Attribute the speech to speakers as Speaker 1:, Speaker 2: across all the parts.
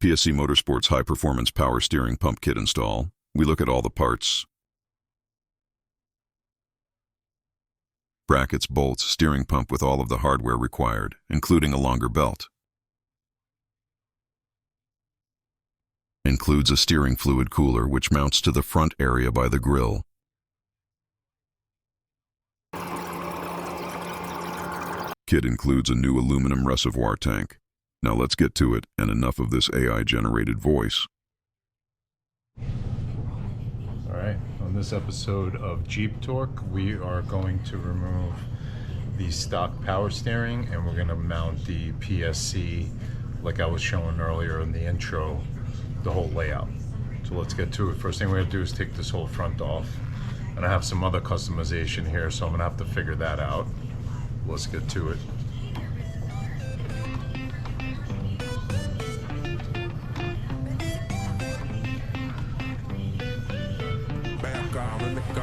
Speaker 1: PSC Motorsports high-performance power steering pump kit install. We look at all the parts. Brackets, bolts, steering pump with all of the hardware required, including a longer belt. Includes a steering fluid cooler which mounts to the front area by the grille. Kit includes a new aluminum reservoir tank. Now let's get to it, and enough of this AI-generated voice.
Speaker 2: Alright, on this episode of Jeep Torque, we are going to remove the stock power steering and we're going to mount the PSC like I was showing earlier in the intro, the whole layout. So let's get to it. First thing we're going to do is take this whole front off. And I have some other customization here, so I'm going to have to figure that out. Let's get to it.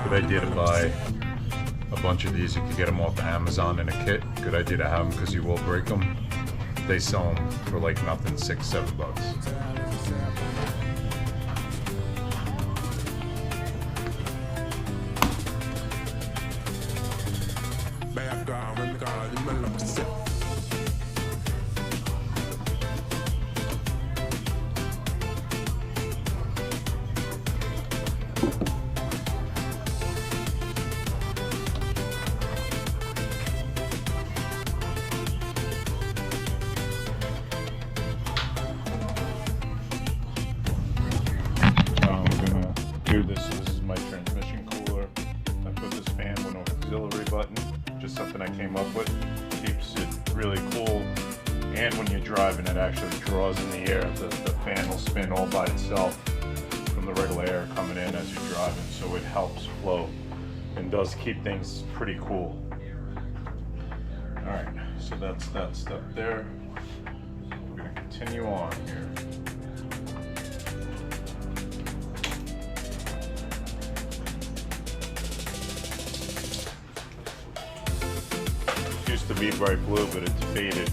Speaker 2: Good idea to buy a bunch of these. You can get them off Amazon in a kit. Good idea to have them because you will break them. They sell them for like nothing, $6-7 bucks. This is my transmission cooler. I put this fan with an auxiliary button, just something I came up with. Keeps it really cool, and when you're driving it actually draws in the air. The fan will spin all by itself from the regular air coming in as you're driving, so it helps flow and does keep things pretty cool. Alright, so that's that stuff there. We're going to continue on here. Used to be bright blue, but it's faded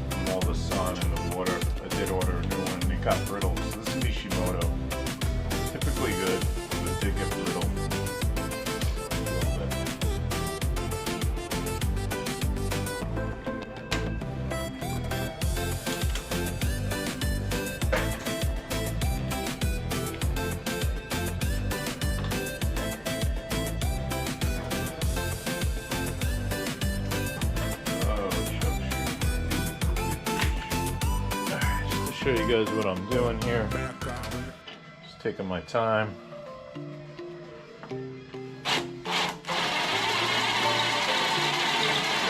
Speaker 2: from all the sun and the water. I did order a new one and it got brittle. So this is Kishimoto. Typically good, but it did get brittle. Show you guys what I'm doing here. Just taking my time. When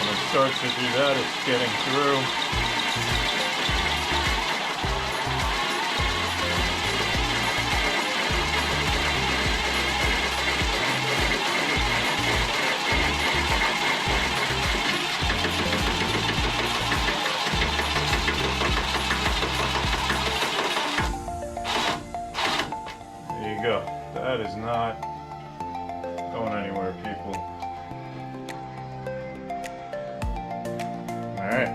Speaker 2: it starts to do that, it's getting through. Go. That is not going anywhere, people. Alright,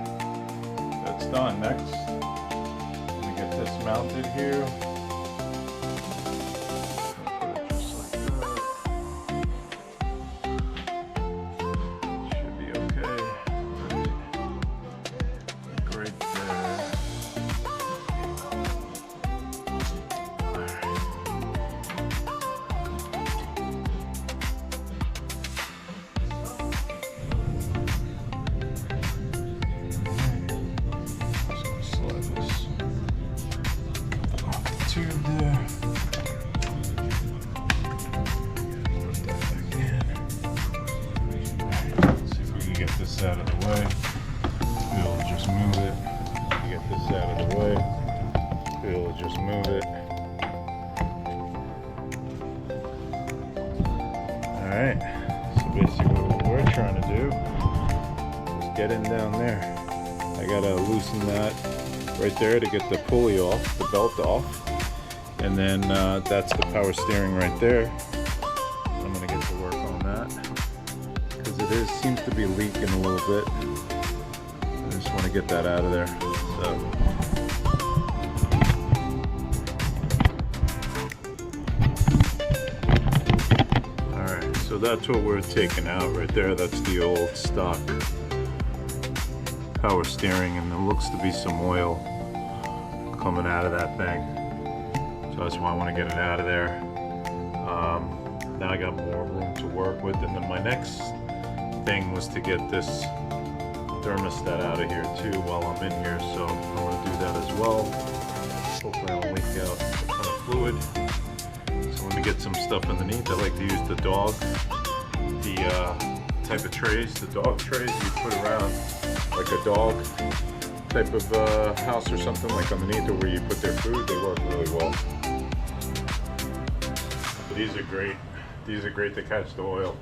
Speaker 2: that's done. Next, let me get this mounted here. Just like that. Should be okay. Right there. This out of the way. We'll just move it. Get this out of the way. We'll just move it. Alright. So basically what we're trying to do is get in down there. I gotta loosen that right there to get the pulley off, the belt off. And then that's the power steering right there. I'm gonna get to work on that. It seems to be leaking a little bit. I just want to get that out of there. So So that's what we're taking out right there. That's the old stock power steering, and there looks to be some oil coming out of that thing. So that's why I want to get it out of there. Now I got more room to work with, and then my next thing was to get this thermostat out of here too while I'm in here. So I'm going to do that as well. Hopefully I don't leak out a ton of fluid. So let me get some stuff underneath. I like to use the type of trays, the dog trays you put around like a dog type of house or something, like underneath it where you put their food. They work really well. But these are great. These are great to catch the oil.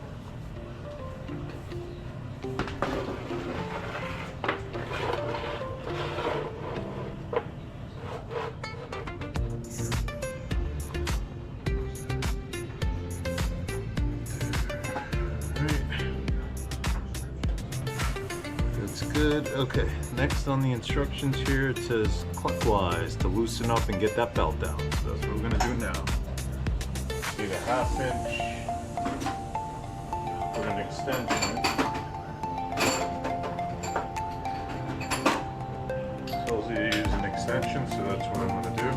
Speaker 2: Good. Okay, next on the instructions here it says clockwise to loosen up and get that belt down. So that's what we're gonna do now. See the 1/2 inch, put an extension. Tells you to use an extension, so that's what I'm gonna do.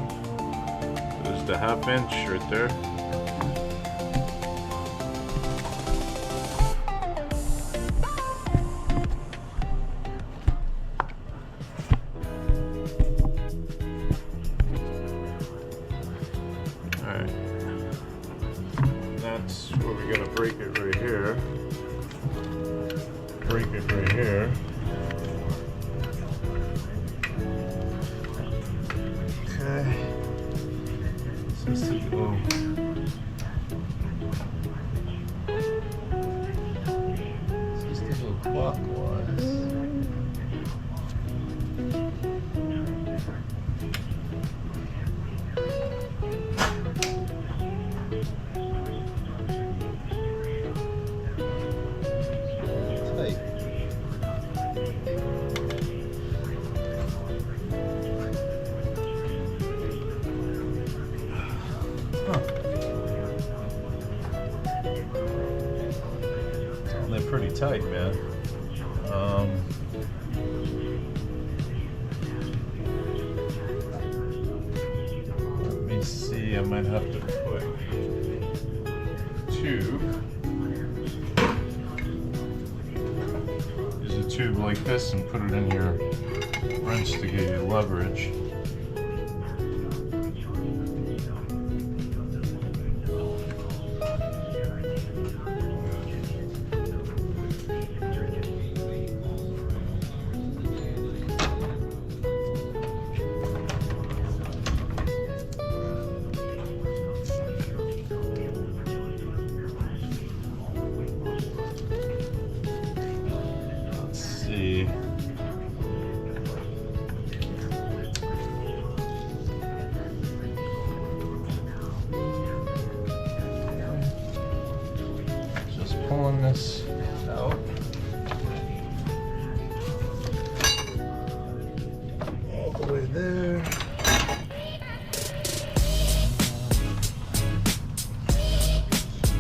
Speaker 2: There's the 1/2 inch right there. That's where we gotta break it right here. Break it right here. Okay. Seems to go. Seems to go clockwise. They're pretty tight, man. Let me see, I might have to put a tube. Use a tube like this and put it in your wrench to get you leverage. Just pulling this out. All the way there.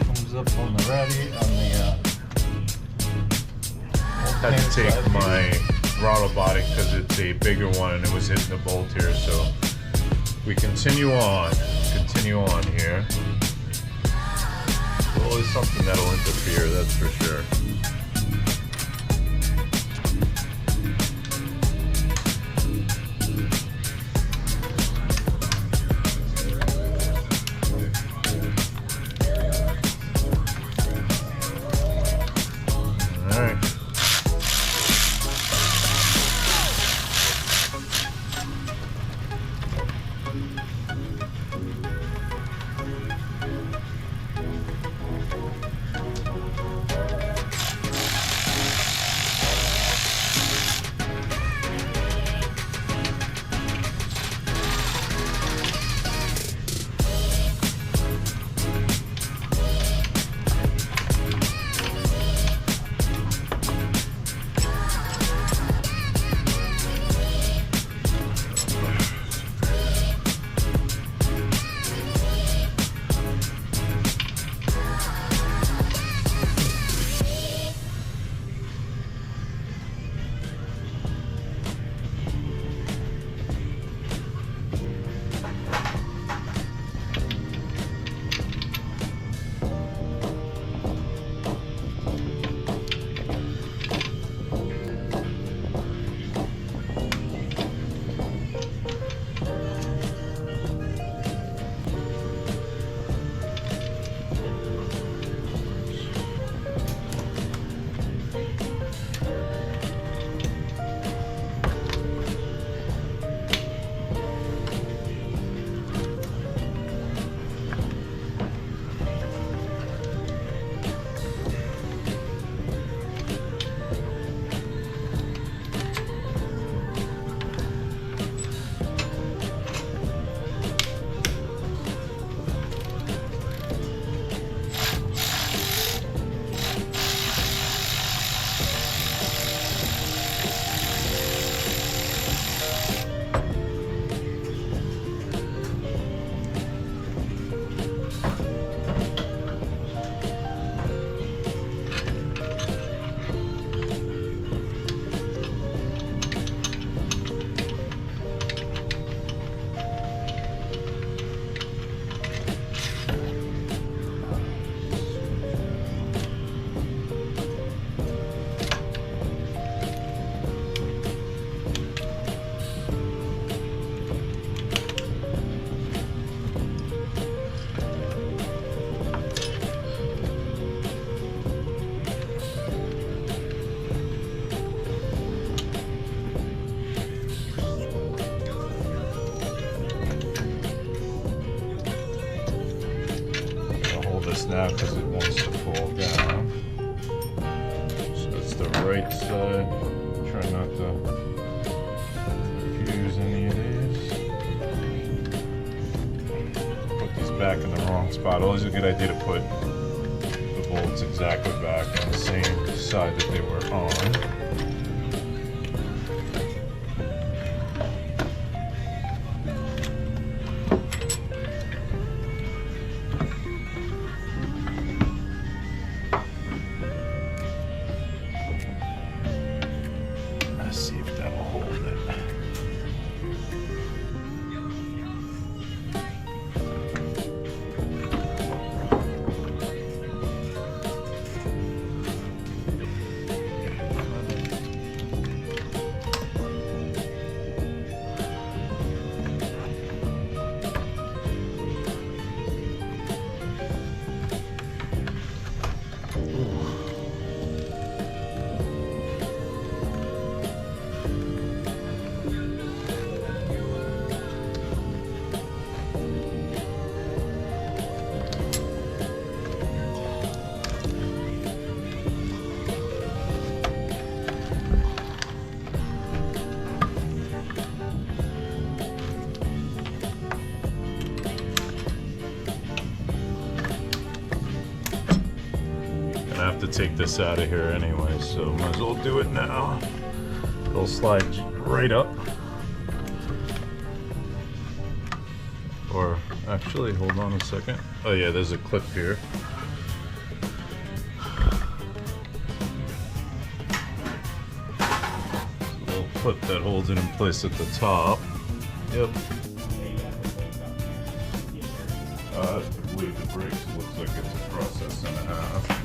Speaker 2: Comes up on the ready on the had to take my throttle body because it's a bigger one and it was hitting the bolt here, so we continue on here. There's always something that'll interfere, that's for sure. All right. now because it wants to fall down. So it's the right side. Try not to confuse any of these. Put these back in the wrong spot. Always a good idea to put the bolts exactly back on the same side that they were on. Let's see if that'll hold it. I have to take this out of here anyway, so might as well do it now. It'll slide right up. Or actually, hold on a second. Oh yeah, there's a clip here. A little clip that holds it in place at the top. Yep. I believe the brakes looks like it's a process and a half.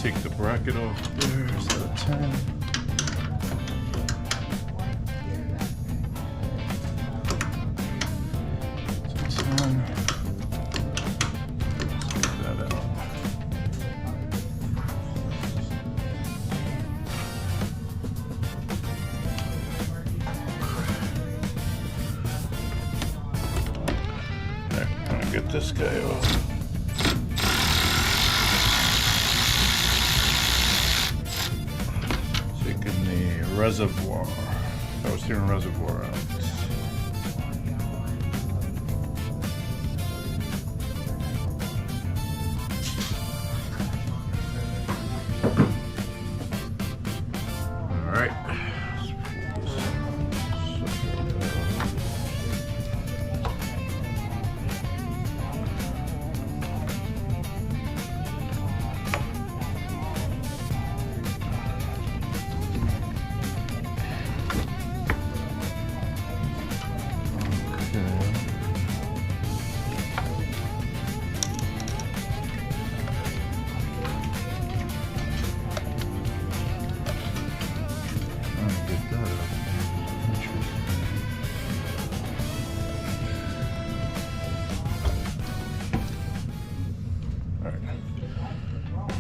Speaker 2: Take the bracket off there, is that a 10? It's a 10. Let's get that out. Alright, I'm gonna get this guy off. Reservoir. Power steering reservoir out. All right.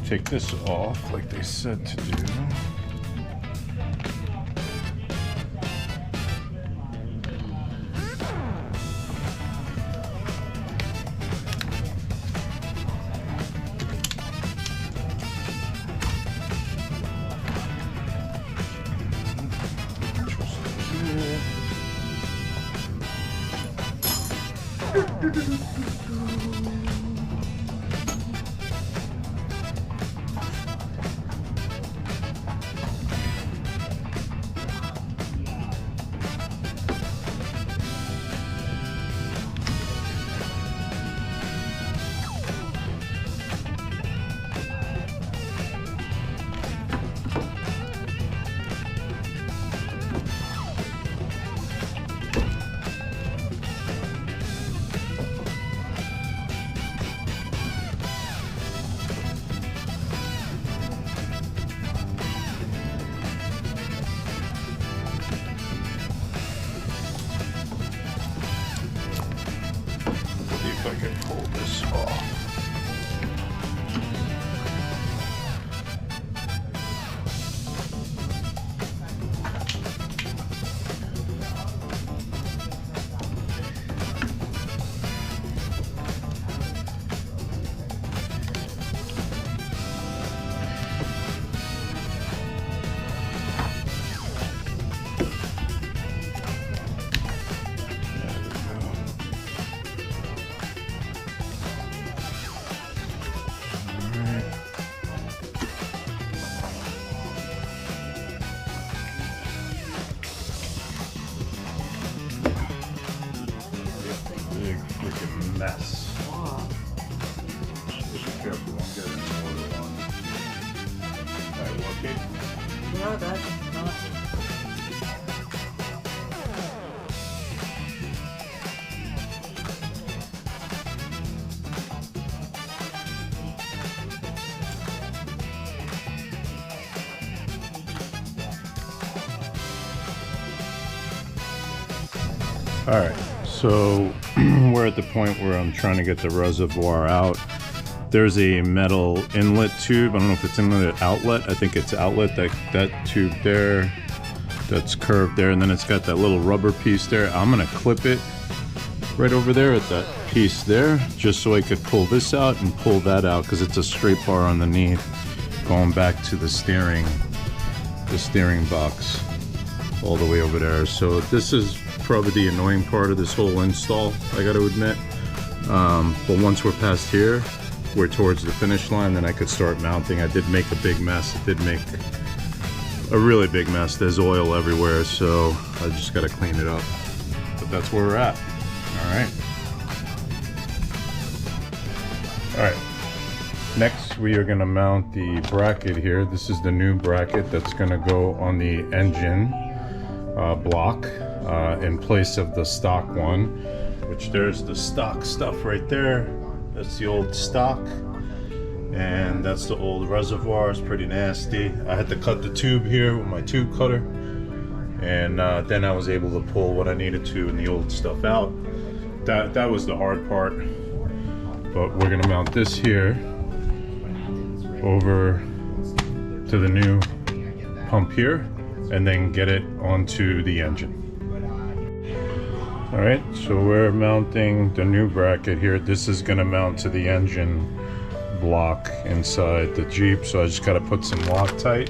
Speaker 2: Take this off like they said to do.
Speaker 3: not bad. Not.
Speaker 2: All right, so we're at the point where I'm trying to get the reservoir out. There's a metal inlet tube. I don't know if it's inlet or outlet. I think it's outlet, that tube there, that's curved there, and then it's got that little rubber piece there. I'm gonna clip it right over there at that piece there, just so I could pull this out and pull that out, because it's a straight bar underneath going back to the steering box all the way over there. So this is probably the annoying part of this whole install, I gotta admit. But once we're past here, we're towards the finish line, then I could start mounting. I did make a big mess. It did make a really big mess. There's oil everywhere, so I just gotta clean it up. But that's where we're at. All right. Next, we are gonna mount the bracket here. This is the new bracket that's gonna go on the engine block in place of the stock one, which there's the stock stuff right there. That's the old stock, and that's the old reservoir. It's pretty nasty. I had to cut the tube here with my tube cutter, and then I was able to pull what I needed to and the old stuff out. That was the hard part. But we're gonna mount this here over to the new pump here, and then get it onto the engine. All right, so we're mounting the new bracket here. This is gonna mount to the engine block inside the Jeep, so I just gotta put some Loctite.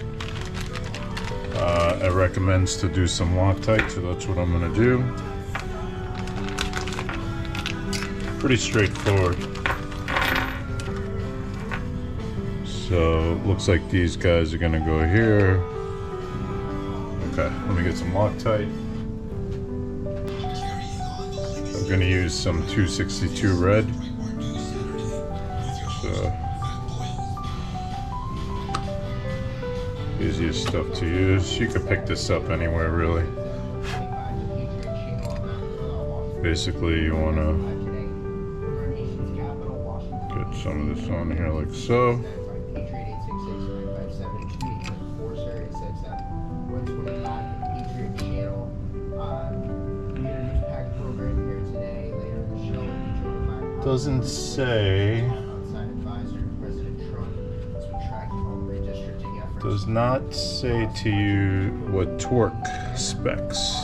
Speaker 2: It recommends to do some Loctite, so that's what I'm gonna do. Pretty straightforward. So looks like these guys are gonna go here. Okay, let me get some Loctite. I'm gonna use some 262 red. So, easiest stuff to use. You could pick this up anywhere, really. Basically, you wanna get some of this on here like so. Doesn't say, does not say to you what torque specs,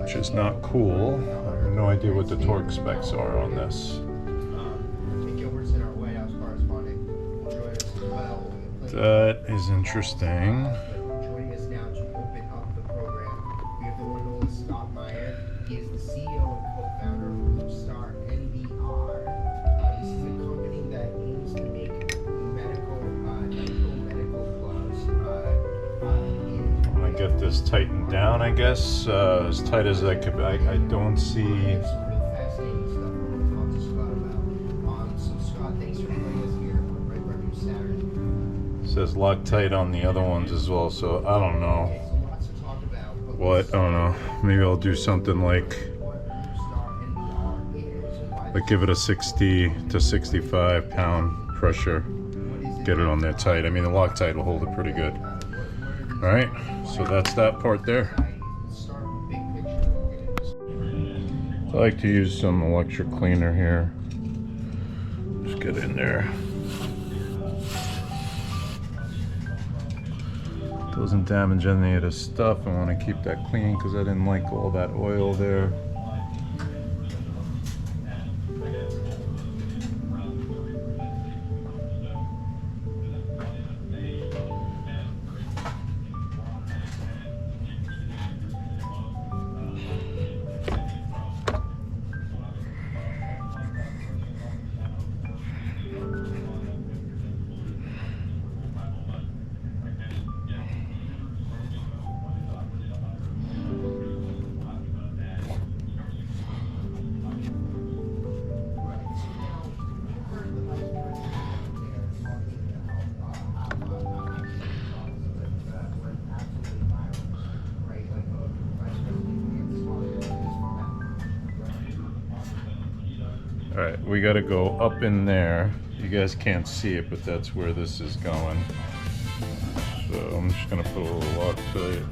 Speaker 2: which is not cool. I have no idea what the torque specs are on this. That is interesting. Get this tightened down, I guess, as tight as I could. I don't see. It says Loctite on the other ones as well, so I don't know. What? I don't know. Maybe I'll do something like give it a 60 to 65 pound pressure. Get it on there tight. I mean, the Loctite will hold it pretty good. All right, so that's that part there. I like to use some electric cleaner here. Just get in there. Doesn't damage any of the stuff. I want to keep that clean because I didn't like all that oil there. All right, we got to go up in there. You guys can't see it, but that's where this is going. So I'm just gonna put a little lock to it.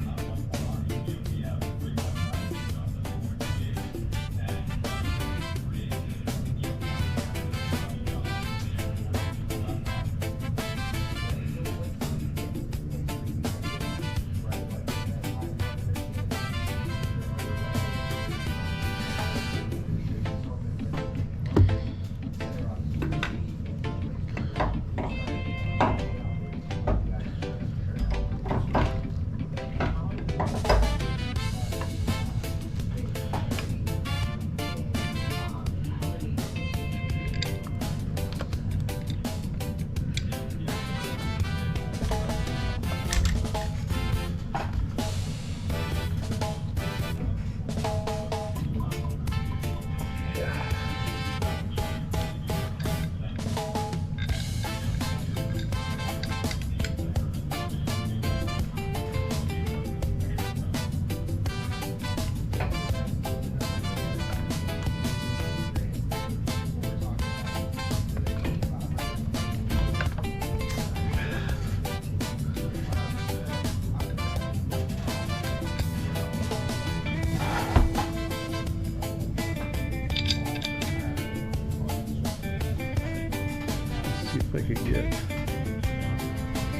Speaker 2: See if I could get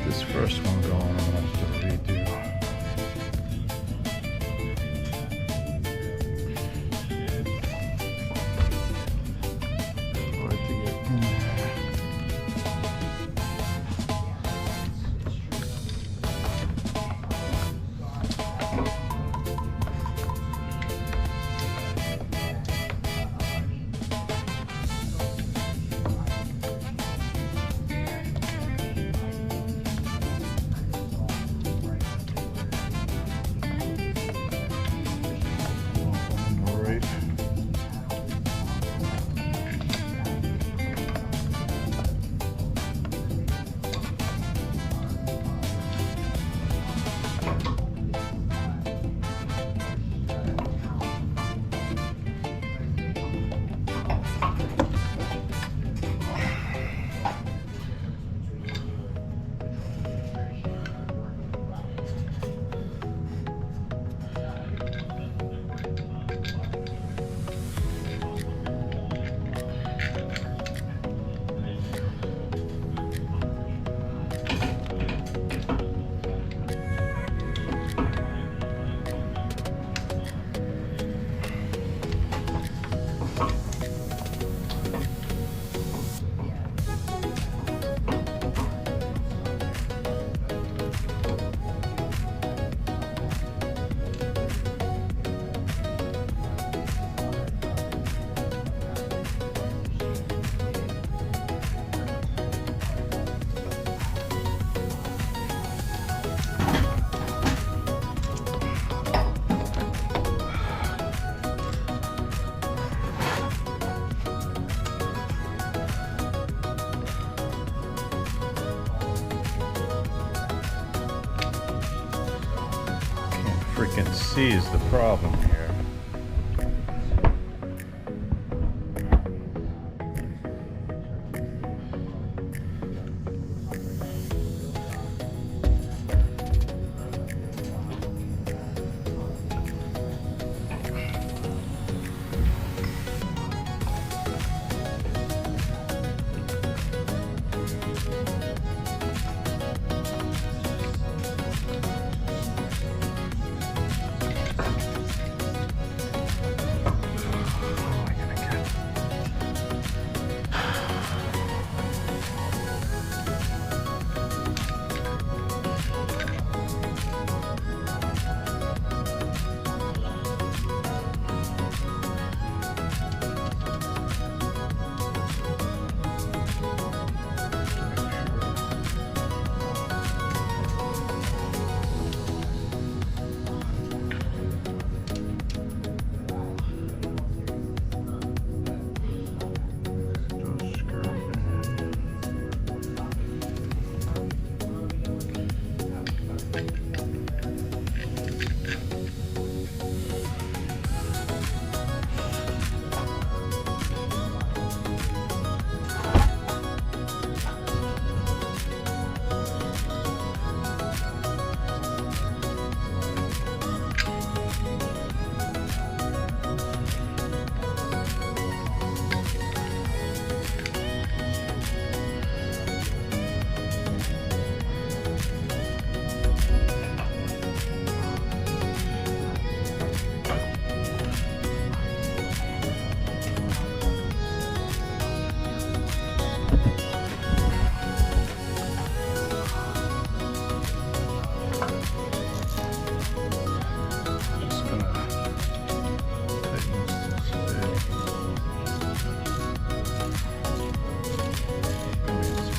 Speaker 2: this first one going. I'm gonna have to redo. Hard to get in there. Right. Freaking C is the problem here.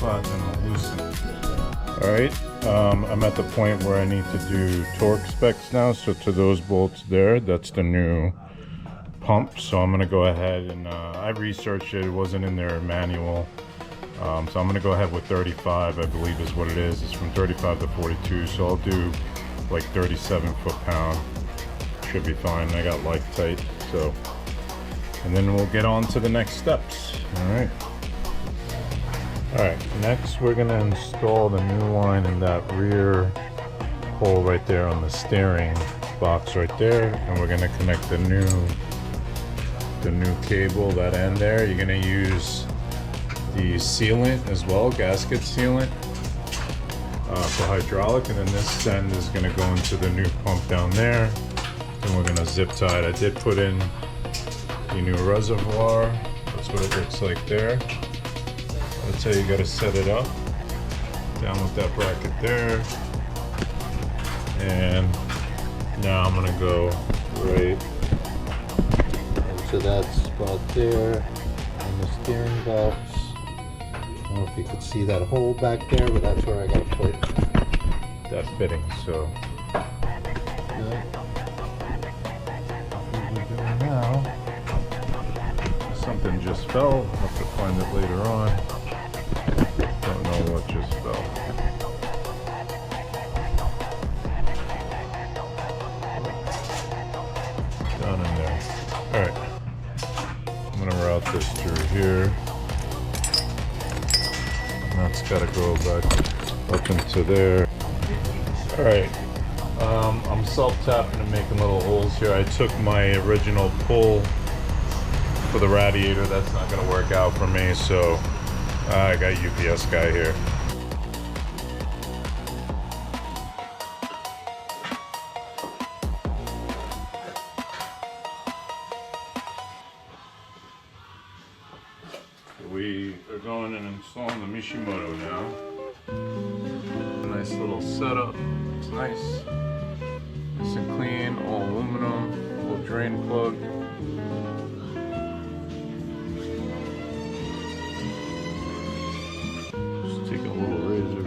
Speaker 2: flatten and loosen. Alright, I'm at the point where I need to do torque specs now. So to those bolts there, that's the new pump. So I'm gonna go ahead and I researched it. It wasn't in their manual. So I'm gonna go ahead with 35, I believe is what it is. It's from 35 to 42. So I'll do like 37 foot-pound. Should be fine. I got light tight. So, and then we'll get on to the next steps. Alright. Alright, next we're gonna install the new line in that rear hole right there on the steering box right there, and we're gonna connect the new cable, that end there. You're gonna use the sealant as well, gasket sealant for hydraulic, and then this end is gonna go into the new pump down there, and we're gonna zip tie it. I did put in the new reservoir. That's what it looks like there. That's how you gotta set it up. Down with that bracket there. And now I'm gonna go right into that spot there on the steering box. I don't know if you could see that hole back there, but that's where I gotta put that fitting. So now something just fell. I'll have to find it later on. Don't know what just fell. Down in there. Alright. I'm gonna route this through here. And that's gotta go back up into there. Alright. I'm self-tapping and making little holes here. I took my original pull for the radiator. That's not gonna work out for me, so I got UPS guy here. We are going and installing the Mishimoto now. Nice little setup. It's nice. Nice and clean, all aluminum, little drain plug. Just take a little razor.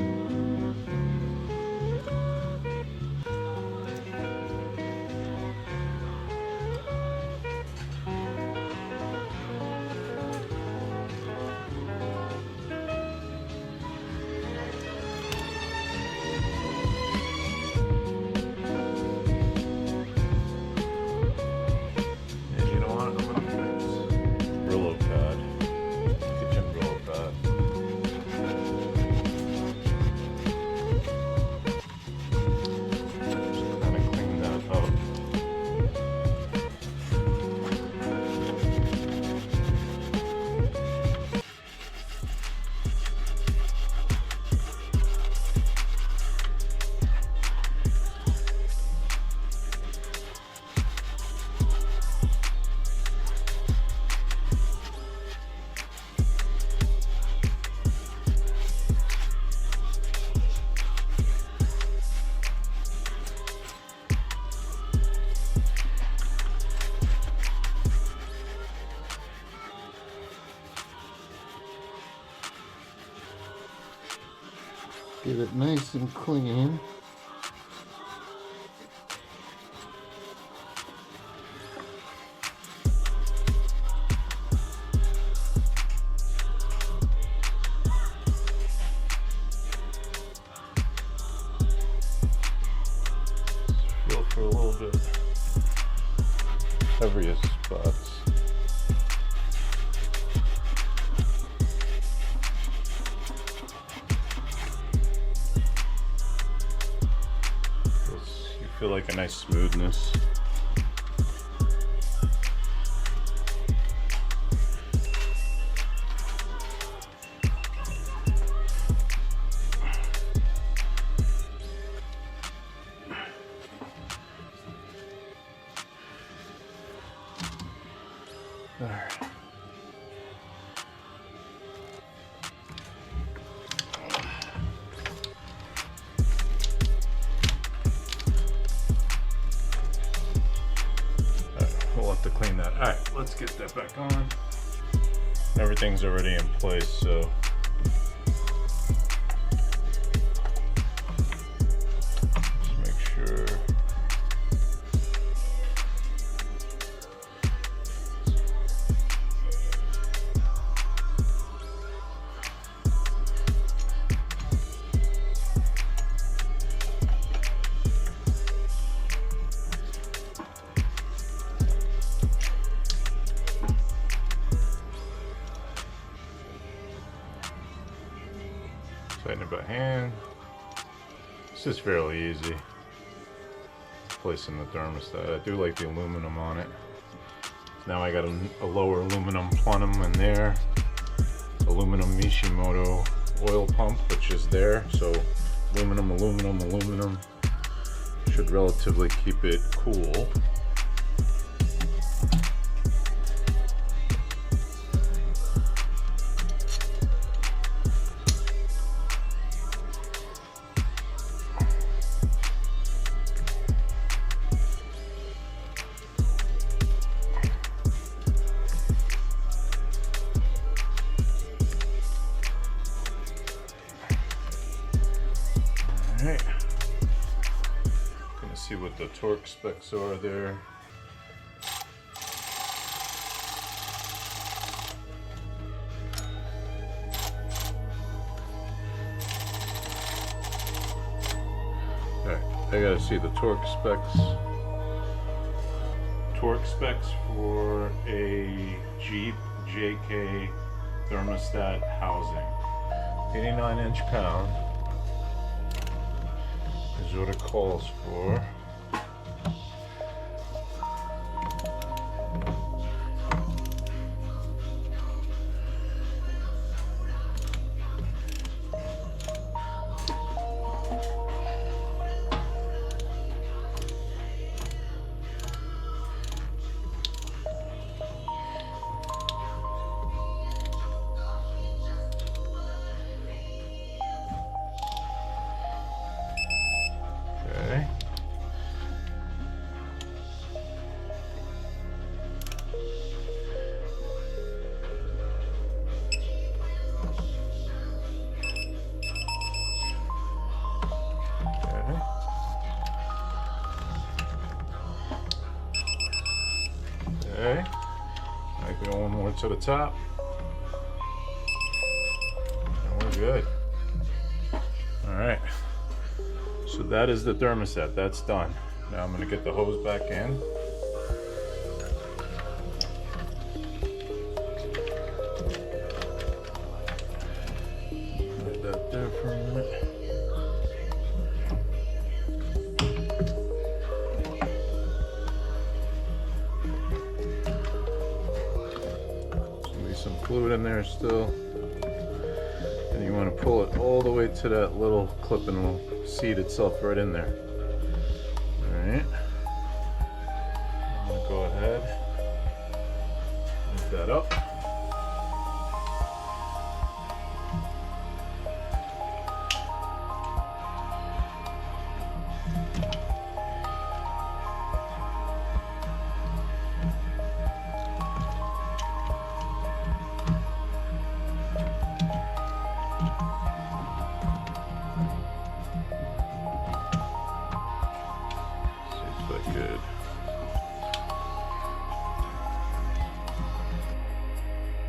Speaker 2: Get it nice and clean. Feel for a little bit heavier spots. Feel like a nice smoothness. All right. We'll have to clean that. All right, let's get that back on. Everything's already in place, so hand. This is fairly easy. Placing the thermostat. I do like the aluminum on it. Now I got a lower aluminum plenum in there. Aluminum Mishimoto oil pump, which is there. So aluminum, aluminum, aluminum. Should relatively keep it cool. Alright, gonna see what the torque specs are there. Alright, I gotta see the torque specs. Torque specs for a Jeep JK thermostat housing. 89 inch-pound. Is what it calls for. Okay. Okay. Might go one more to the top. And we're good. Alright. So that is the thermostat. That's done. Now I'm going to get the hose back in. Let that there for a minute. There's some fluid in there still. And you want to pull it all the way to that little clip and it'll seat itself right in there. Alright. I'm going to go ahead and lift that up. Good.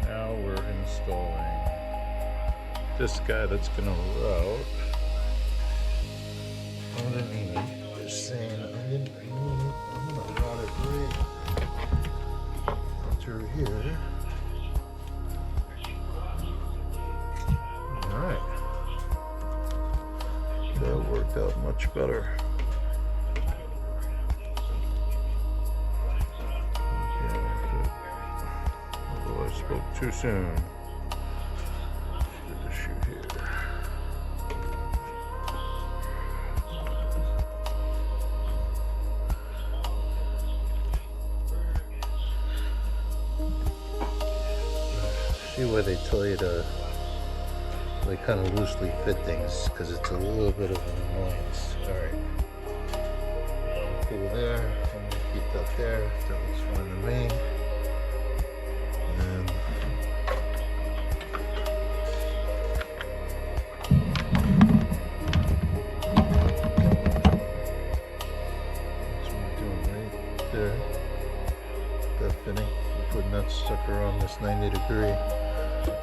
Speaker 2: Now we're installing this guy that's going to route underneath. Just saying, I'm going to route it right through here. Alright. That worked out much better. I spoke too soon. Get the shoe here. See why they tell you to like kind of loosely fit things, because it's a little bit of an annoyance. Alright. Cool there. I'm gonna keep that there. That looks fine to me. And that's what we're doing right there. That fitting. We're putting that sucker on this 90 degree.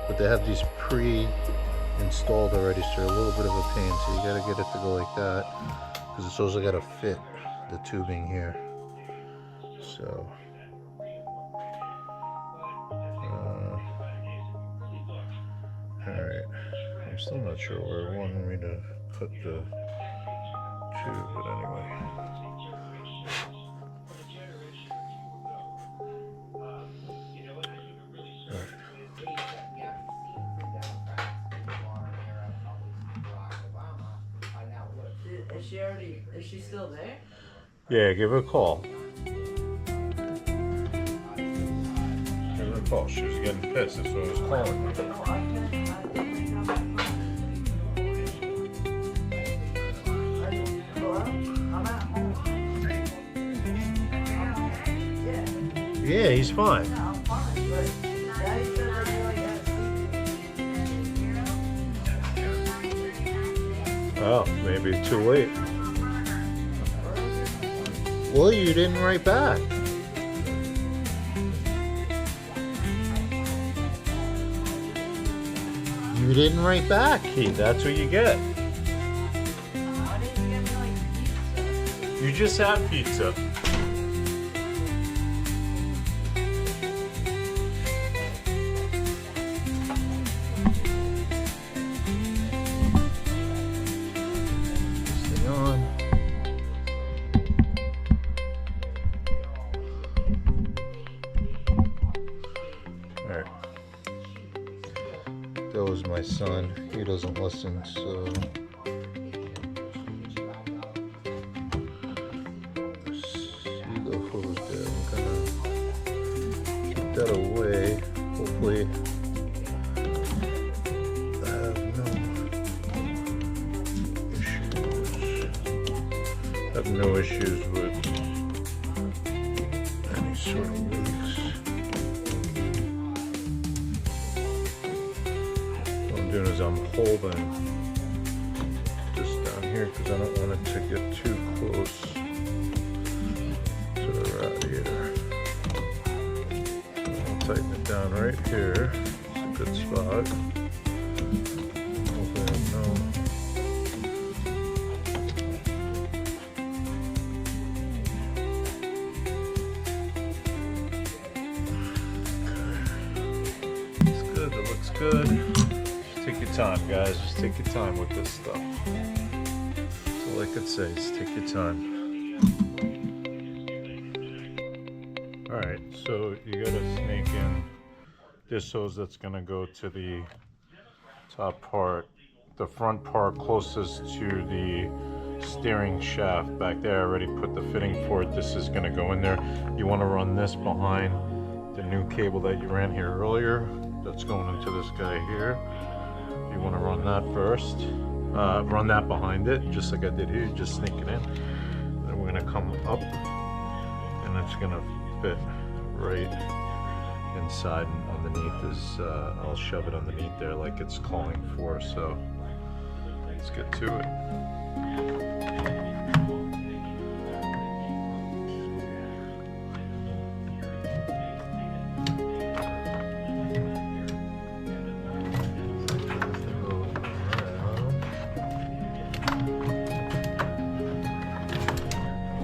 Speaker 2: But they have these pre-installed already, so they're a little bit of a pain. So you gotta get it to go like that, because it's also gotta fit the tubing here. So. Alright, I'm Still not sure where it wanted me to put the tube, but anyway.
Speaker 3: Is she still there?
Speaker 2: Yeah, give her a call. Give her a call. She was getting pissed. That's what I was calling her.
Speaker 3: Hello? I'm at home.
Speaker 2: Yeah, he's fine.
Speaker 3: Yeah, I'm fine, but Daddy said that you like had
Speaker 2: Oh, maybe it's too late. Well, you didn't write back. You didn't write back, Keith. That's what you get.
Speaker 3: Why didn't you get me like pizza?
Speaker 2: You just had pizza. Stay on. Alright. That was my son. He doesn't listen, so. See the hose there. I'm gonna keep that away. Hopefully, I have no issues with any sort of leaks. What I'm doing is I'm holding this down here because I don't want it to get too close to the radiator. I'll tighten it down right here. It's a good spot. Hopefully I know. It's good, it looks good. Just take your time, guys. Just take your time with this stuff. That's all I could say is take your time. Alright, so you gotta snake in this hose that's gonna go to the top part, the front part closest to the steering shaft back there. I already put the fitting for it. This is gonna go in there. You wanna run this behind the new cable that you ran here earlier. That's going into this guy here. You wanna run that first. Run that behind it, just like I did here. Just sneak it in. Then we're gonna come up and it's gonna fit right inside and underneath is, I'll shove it underneath there like it's calling for, so let's get to it.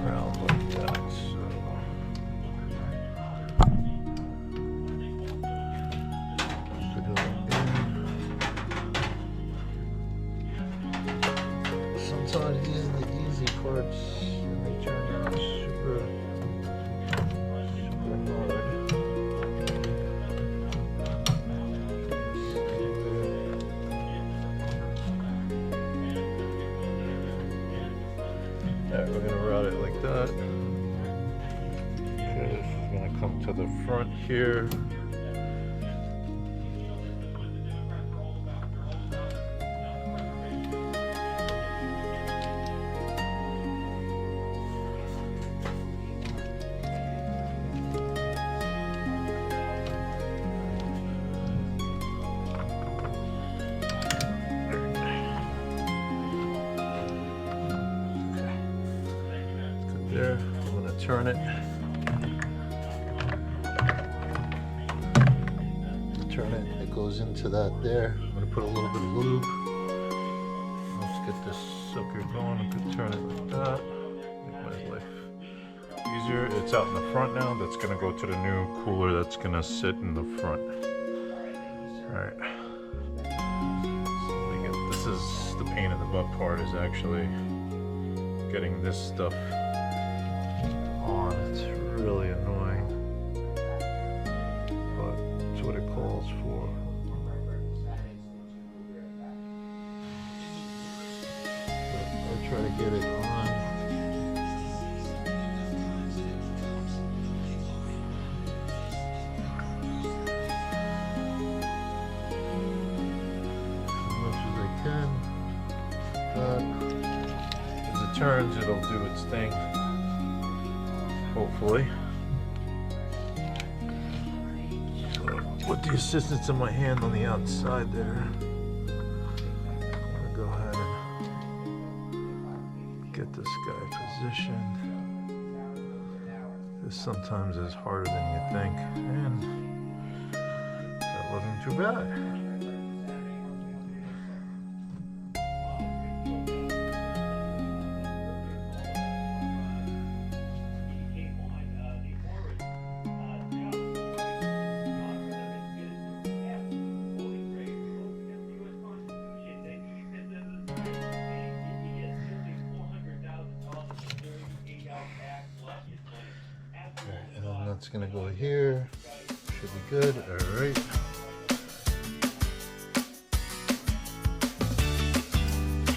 Speaker 2: Around like that, so. Sometimes these are the easy parts and they turn out super hard. Alright, we're gonna route it like that. Okay, this is gonna come to the front here. There, I'm gonna turn it. Turn it, it goes into that there. I'm gonna put a little bit of lube. Let's get this sucker going. I could turn it like that. Make my life easier. It's out in the front now. That's gonna go to the new cooler that's gonna sit in the front. Alright. So let me get This is the pain in the butt part, is actually getting this stuff on. It's really annoying, but it's what it calls for. I'll try to get it on. As it turns, it'll do its thing, hopefully. So, with the assistance of my hand on the outside there, I'm gonna go ahead and get this guy positioned. This sometimes is harder than you think, and that wasn't too bad. And then that's gonna go here. Should be good. All right.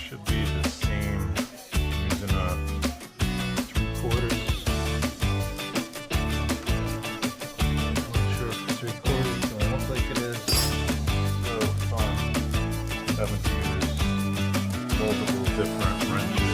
Speaker 2: Should be the same. Using a 3/4. Not sure if it's 3/4. Don't look like it is. So fun. Having to use multiple different wrenches.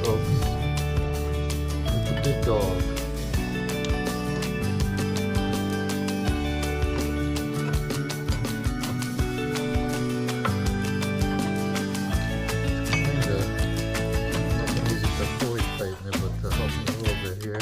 Speaker 2: Folks. It's a big dog. Kinda, I'm not gonna use it to fully tighten it, but to help me a little bit here.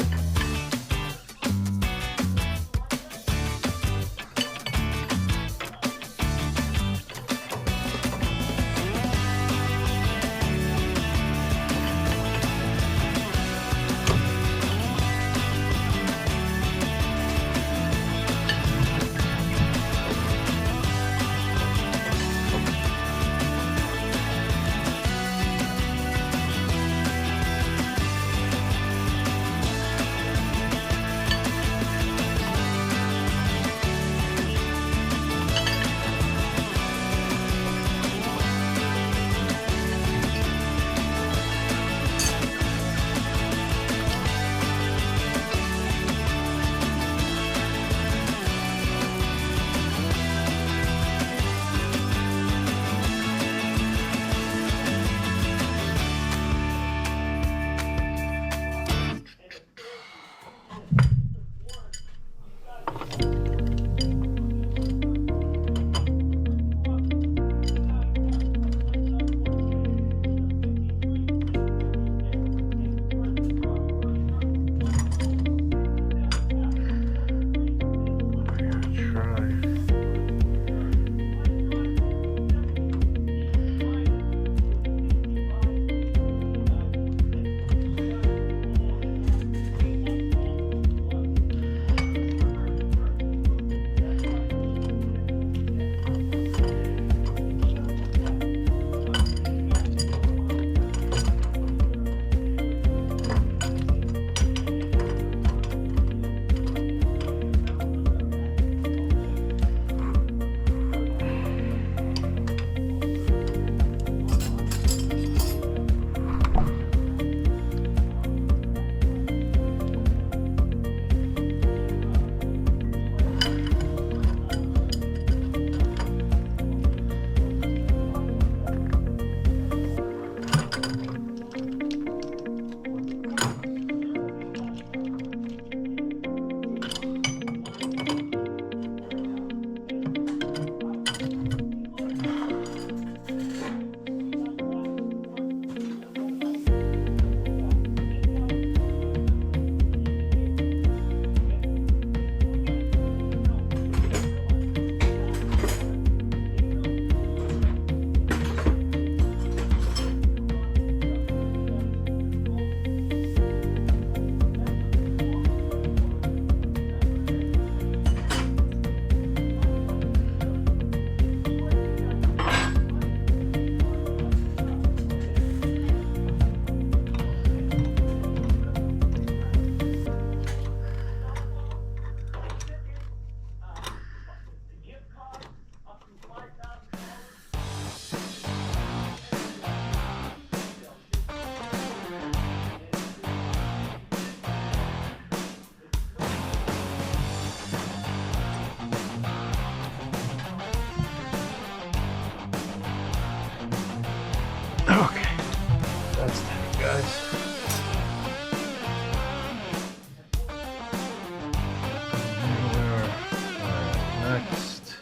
Speaker 2: Next.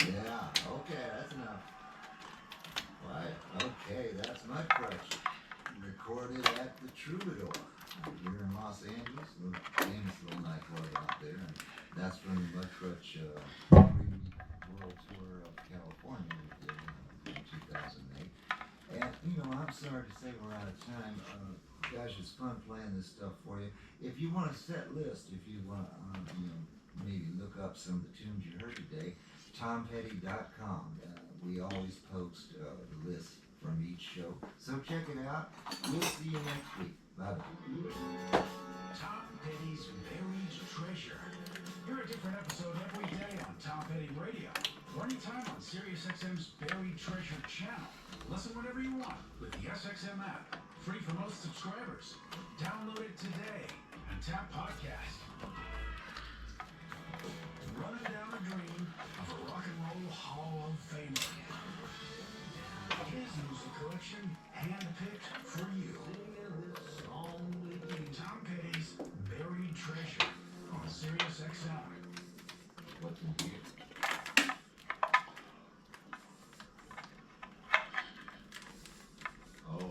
Speaker 4: Yeah, okay, that's enough. Right, okay, that's Mud Crutch. Recorded at the Troubadour here in Los Angeles, a little famous little nightclub out there. And that's from the Mud Crutch World Tour of California we did in 2008. And, you know, I'm sorry to say we're out of time. Guys, it's fun playing this stuff for you. If you want a set list, if you want to, you know, maybe look up some of the tunes you heard today, tompetty.com. We always post the list from each show. So check it out. We'll see you next week. Bye-bye.
Speaker 5: Tom Petty's Buried Treasure. Hear a different episode every day on Tom Petty Radio or anytime on SiriusXM's Buried Treasure channel. Listen whenever you want with the SXM app. Free for most subscribers. Download it today and tap podcast. Running down a dream of a rock and roll Hall of Famer. His music collection handpicked for you. Tom Petty's Buried Treasure on SiriusXM.
Speaker 4: What's in here? Oh.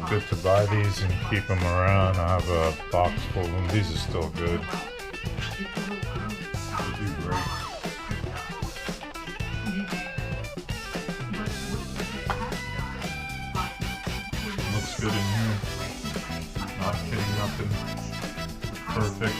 Speaker 2: good to buy these and keep them around. I have a box full of them. These are still good. They do great. Looks good in here. Not hitting nothing. Perfect.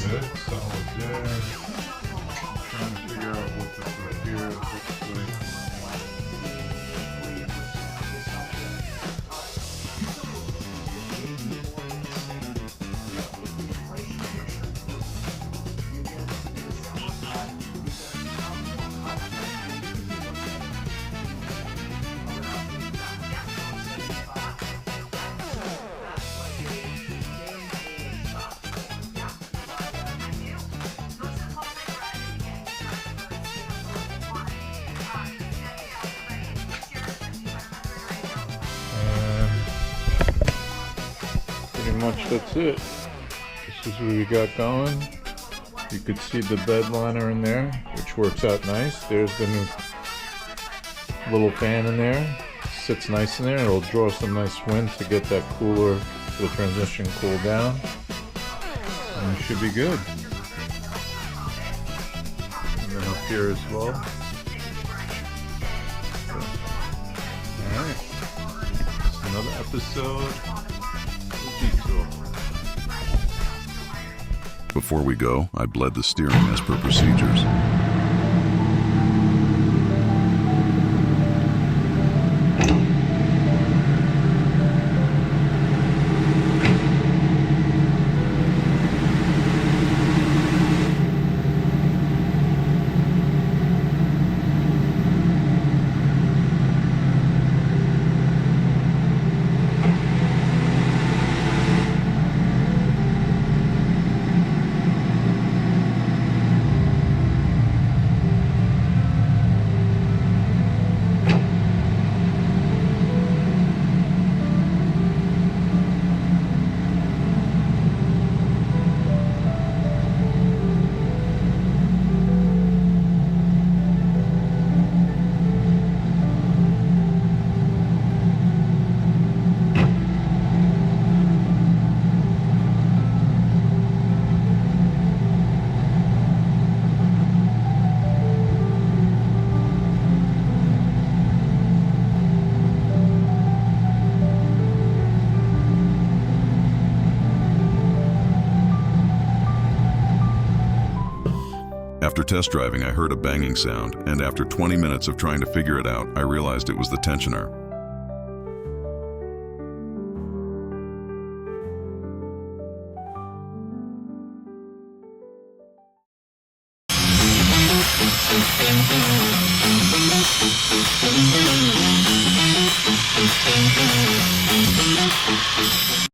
Speaker 2: Good, solid there. Trying to figure out what this right here looks like. Pretty much that's it. This is what we got going. You could see the bed liner in there, which works out nice. There's the new little fan in there. Sits nice in there. It'll draw some nice wind to get that cooler, the transmission cool down. And it should be good. And then up here as well. Alright. It's another episode.
Speaker 1: Before we go, I bled the steering as per procedures. After test driving, I heard a banging sound, and after 20 minutes of trying to figure it out, I realized it was the tensioner.